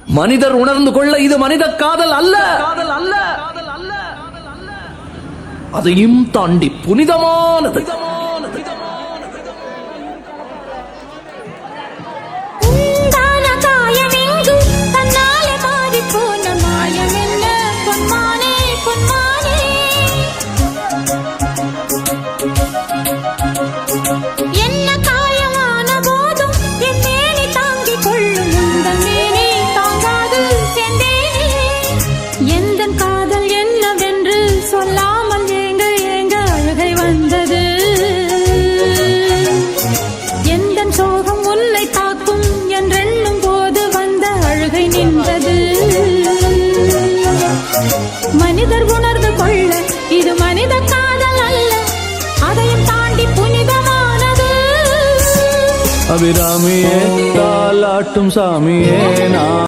மனிதர் உணர்ந்து கொள்ள இது மனித காதல் அல்ல, அதையும் தாண்டி புனிதமானது. மனிதர் உணர்ந்து கொள்ள இது மனித காதல் அல்ல, அதையும் தாண்டி புனிதமானது. அபிராமியே தாலாட்டும் சாமியே நான்